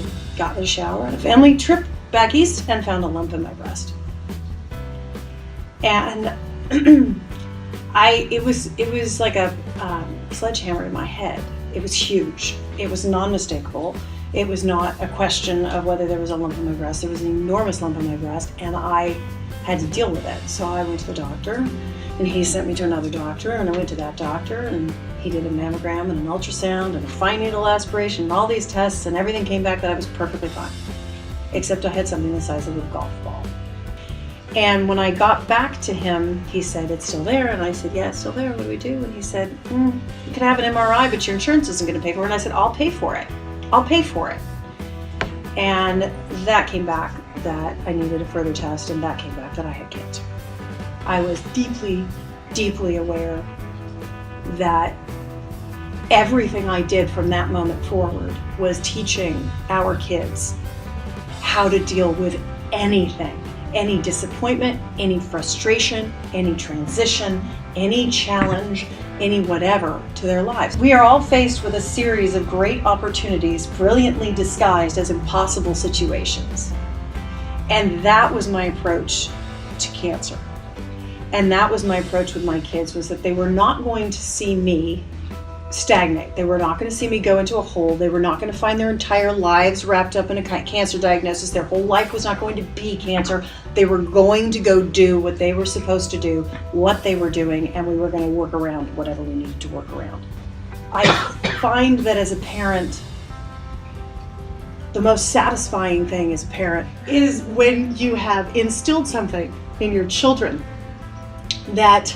I got in the shower on a family trip back east and found a lump in my breast. And it was like a sledgehammer in my head. It was huge. It was non-mistakable. It was not a question of whether there was a lump in my breast. There was an enormous lump in my breast, and I had to deal with it. So I went to the doctor, and he sent me to another doctor, and I went to that doctor, and he did a mammogram and an ultrasound and a fine needle aspiration and all these tests, and everything came back that I was perfectly fine, except I had something the size of a golf ball. And when I got back to him, he said, "It's still there." And I said, "Yeah, it's still there. What do we do?" And he said, "You could have an MRI, but your insurance isn't going to pay for it." And I said, "I'll pay for it. I'll pay for it." And that came back that I needed a further test, and that came back that I had cancer. I was deeply, deeply aware that everything I did from that moment forward was teaching our kids how to deal with anything. Any disappointment, any frustration, any transition, any challenge, any whatever to their lives. We are all faced with a series of great opportunities brilliantly disguised as impossible situations. And that was my approach to cancer. And that was my approach with my kids, was that they were not going to see me stagnate. They were not going to see me go into a hole. They were not going to find their entire lives wrapped up in a cancer diagnosis. Their whole life was not going to be cancer. They were going to go do what they were supposed to do, what they were doing, and we were going to work around whatever we needed to work around. I find that as a parent, the most satisfying thing as a parent is when you have instilled something in your children that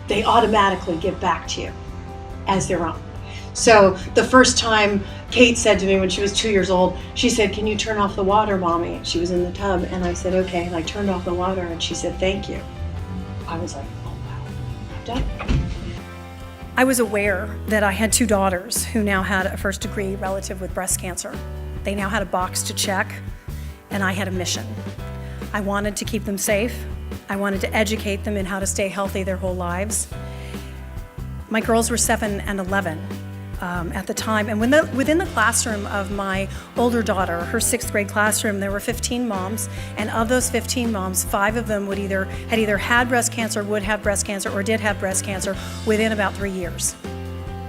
they automatically give back to you as their own. So the first time Kate said to me when she was 2 years old, she said, "Can you turn off the water, Mommy?" She was in the tub, and I said, "Okay," and I turned off the water, and she said, "Thank you." I was like, oh wow, I've done it. I was aware that I had two daughters who now had a first-degree relative with breast cancer. They now had a box to check, and I had a mission. I wanted to keep them safe. I wanted to educate them in how to stay healthy their whole lives. My girls were 7 and 11 at the time, and within the classroom of my older daughter, her 6th grade classroom, there were 15 moms, and of those 15 moms, 5 of them had either had breast cancer, would have breast cancer, or did have breast cancer within about 3 years.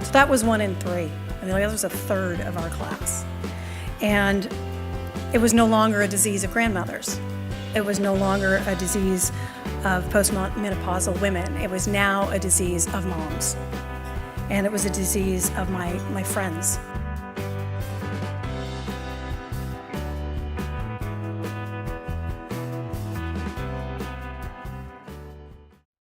So that was 1 in 3, and the other was a third of our class. And it was no longer a disease of grandmothers. It was no longer a disease of postmenopausal women. It was now a disease of moms. And it was a disease of my friends.